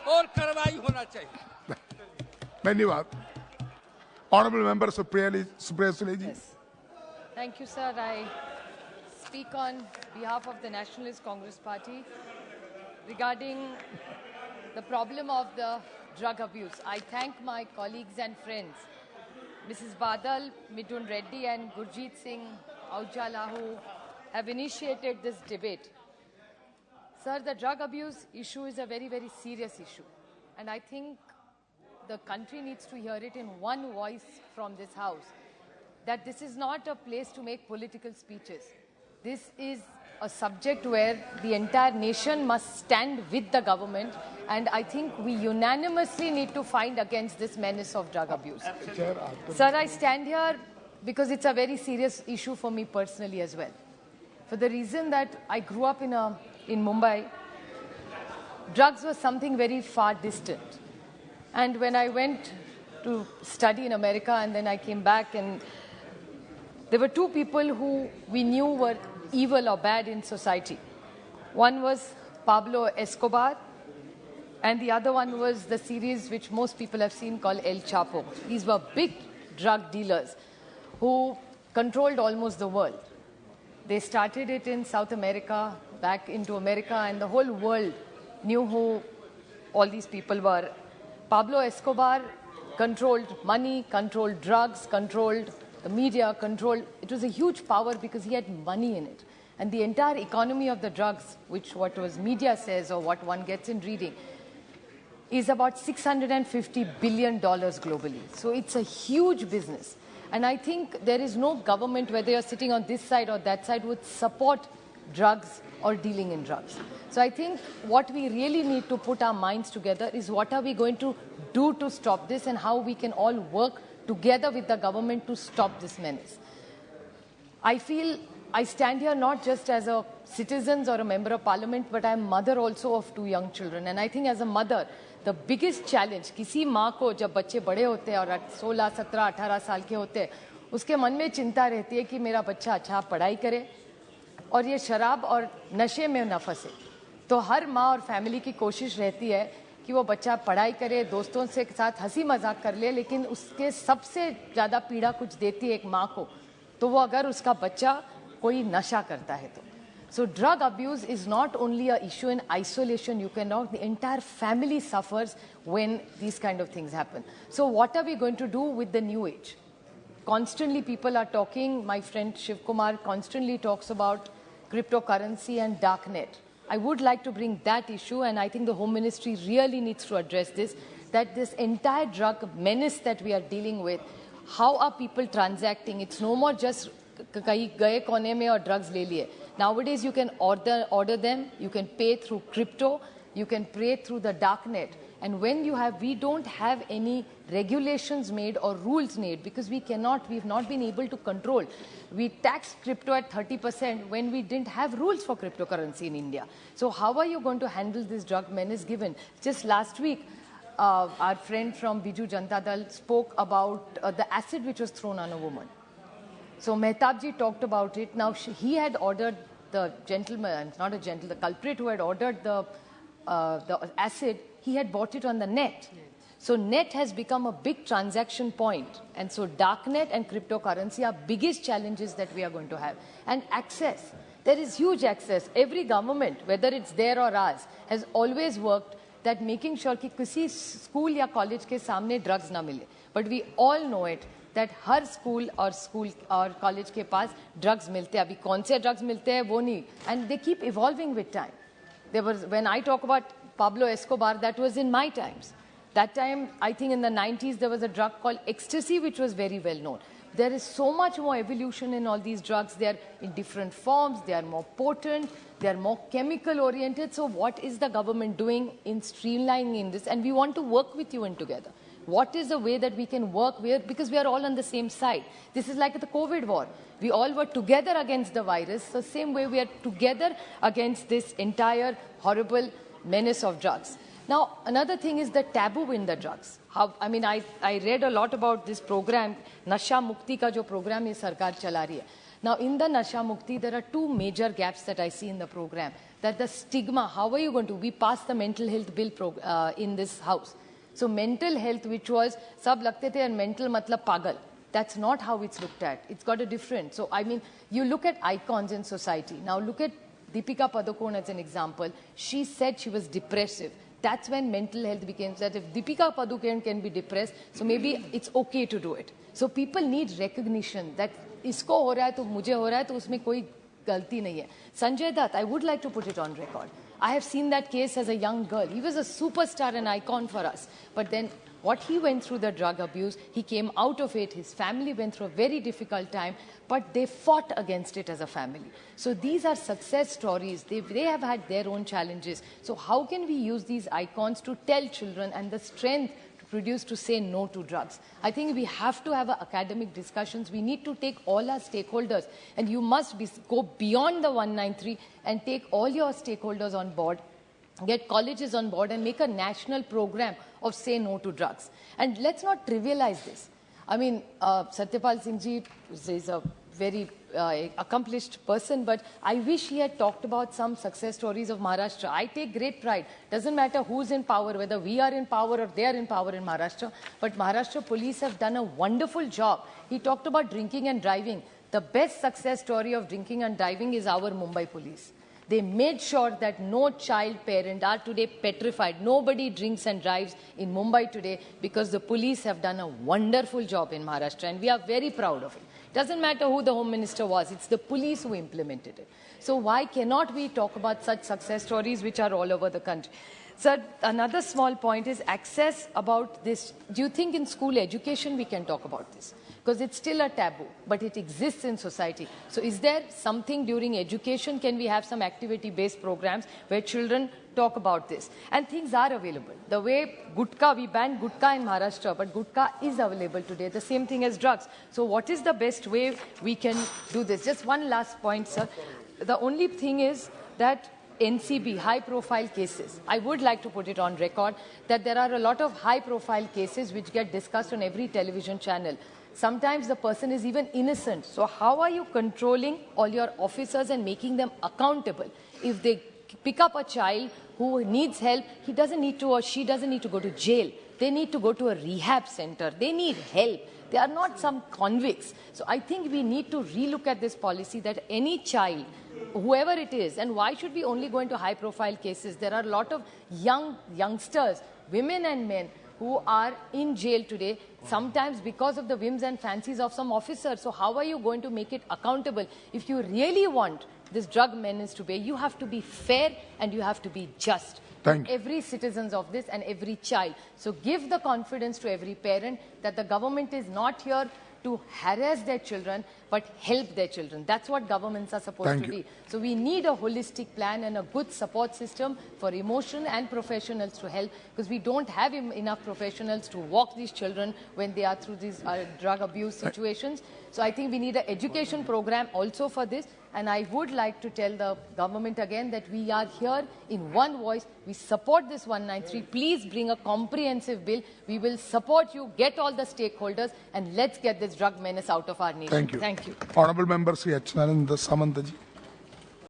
और कार्रवाई होना चाहिए। धन्यवाद। Honorable Member Supriya Sule ji. Yes. Thank you, sir. I speak on behalf of the Nationalist Congress Party regarding the problem of the drug abuse. I thank my colleagues and friends, Mrs. Badal, Midun Reddy and Gurjeet Singh Aujla, who have initiated this debate. Sir, the drug abuse issue is a very, very serious issue. And I think the country needs to hear it in one voice from this house, that this is not a place to make political speeches. This is a subject where the entire nation must stand with the government, and I think we unanimously need to fight against this menace of drug abuse. Sir, I stand here because it's a very serious issue for me personally as well. For the reason that I grew up in Mumbai, drugs was something very far distant. And when I went to study in America and then I came back, and there were two people who we knew were evil or bad in society. One was Pablo Escobar, and the other one was the series which most people have seen called El Chapo. These were big drug dealers who controlled almost the world. They started it in South America, back into America, and the whole world knew who all these people were. Pablo Escobar controlled money, controlled drugs, controlled the media, it was a huge power because he had money in it. And the entire economy of the drugs, which what was media says or what one gets in reading, is about $650 billion globally. So it's a huge business. And I think there is no government, whether you're sitting on this side or that side, would support drugs or dealing in drugs. So I think what we really need to put our minds together is what are we going to do to stop this, and how we can all work together with the government to stop this menace. I feel I stand here not just as a citizen or a member of parliament, but I'm mother also of two young children. And I think as a mother, the biggest challenge, किसी माँ को जब बच्चे बड़े होते हैं और 16, 17, 18 साल के होते हैं, उसके मन में चिंता रहती है कि मेरा बच्चा अच्छा पढ़ाई करे और ये शराब और नशे में न फंसे. तो हर माँ और फैमिली की कोशिश रहती है कि वो बच्चा पढ़ाई करे, दोस्तों से साथ हंसी मजाक कर ले, लेकिन उसके सबसे ज़्यादा पीड़ा कुछ देती है एक माँ को, तो वो अगर उसका बच्चा कोई नशा करता है तो. So drug abuse is not only an issue in isolation. You cannot, the entire family suffers when these kind of things happen. So what are we going to do with the new age? Constantly people are talking, my friend Shiv Kumar constantly talks about cryptocurrency and darknet. I would like to bring that issue, and I think the Home Ministry really needs to address this, that this entire drug menace that we are dealing with, how are people transacting? It's no more just kahi gaye kone mein aur drugs le liye. Nowadays you can order them, you can pay through crypto, you can pay through the darknet. And when you have, we don't have any regulations made or rules made because we've not been able to control. We taxed crypto at 30% when we didn't have rules for cryptocurrency in India. So how are you going to handle this drug menace given? Just last week, our friend from Biju Janata Dal spoke about the acid which was thrown on a woman. So Mehtab ji talked about it. Now he had ordered the gentleman, not a gentleman, the culprit who had ordered the acid, he had bought it on the net. So net has become a big transaction point. And so darknet and cryptocurrency are biggest challenges that we are going to have. And access. There is huge access. Every government, whether it's there or ours, has always worked that making sure कि किसी school या college के सामने drugs ना मिले. But we all know it that her school or college के पास drugs मिलते हैं. अभी कौन से drugs मिलते हैं वो नहीं. And they keep evolving with time. There was, when I talk about Pablo Escobar, that was in my times. That time, I think in the 90s, there was a drug called ecstasy, which was very well known. There is so much more evolution in all these drugs. They are in different forms. They are more potent. They are more chemical oriented. So what is the government doing in streamlining in this? And we want to work with you in together. What is the way that we can work with? Because we are all on the same side. This is like the COVID war. We all were together against the virus. So same way we are together against this entire horrible menace of drugs. Now, another thing is the taboo in the drugs. I read a lot about this program, Nasha Mukti ka jo program ye sarkar chala rahi hai. Now, in the Nasha Mukti, there are two major gaps that I see in the program. That the stigma, how are you going to, we passed the mental health bill in this house. So mental health, which was, sab lagte the and mental matlab pagal. That's not how it's looked at. It's got a different. So, I mean, you look at icons in society. Now, look at Deepika Padukone as an example. She said she was depressive. That's when mental health became that if Deepika Padukone can be depressed, so maybe it's okay to do it. So people need recognition that isko ho raha hai to mujhe ho raha hai to usme koi galti nahi hai. Sanjay Dutt, I would like to put it on record. I have seen that case as a young girl. He was a superstar and icon for us. But then what he went through, the drug abuse, he came out of it. His family went through a very difficult time, but they fought against it as a family. So these are success stories. They have had their own challenges. So how can we use these icons to tell children and the strength to produce to say no to drugs? I think we have to have academic discussions. We need to take all our stakeholders, and you must go beyond the 193 and take all your stakeholders on board, get colleges on board and make a national program of say no to drugs. And let's not trivialize this. I mean, Satyapal Singh ji is a very accomplished person, but I wish he had talked about some success stories of Maharashtra. I take great pride. Doesn't matter who's in power, whether we are in power or they are in power in Maharashtra, but Maharashtra police have done a wonderful job. He talked about drinking and driving. The best success story of drinking and driving is our Mumbai police. They made sure that no child parent are today petrified. Nobody drinks and drives in Mumbai today because the police have done a wonderful job in Maharashtra, and we are very proud of it. Doesn't matter who the Home Minister was, it's the police who implemented it. So why cannot we talk about such success stories which are all over the country? Sir, another small point is access about this. Do you think in school education we can talk about this? Because it's still a taboo, but it exists in society. So is there something during education, can we have some activity-based programs where children talk about this? And things are available. The way gutka, we banned gutka in Maharashtra, but gutka is available today. The same thing as drugs. So what is the best way we can do this? Just one last point, sir. The only thing is that NCB, high-profile cases, I would like to put it on record that there are a lot of high-profile cases which get discussed on every television channel. Sometimes the person is even innocent. So how are you controlling all your officers and making them accountable? If they pick up a child who needs help, he doesn't need to or she doesn't need to go to jail. They need to go to a rehab center. They need help. They are not some convicts. So I think we need to relook at this policy that any child, whoever it is, and why should we only go into high-profile cases? There are a lot of youngsters, women and men, who are in jail today, sometimes because of the whims and fancies of some officers. So how are you going to make it accountable? If you really want this drug menace to be, you have to be fair and you have to be just. Thank you. Every citizen of this and every child. So give the confidence to every parent that the government is not here to harass their children, but help their children. That's what governments are supposed to be. So we need a holistic plan and a good support system for emotion and professionals to help, because we don't have enough professionals to walk these children when they are through these drug abuse situations. So I think we need an education program also for this. And I would like to tell the government again that we are here in one voice. We support this 193. Please bring a comprehensive bill. We will support you, get all the stakeholders, and let's get this drug menace out of our nation. Thank you. Thank you. Honorable Member Sri Achyutanand Samantaji.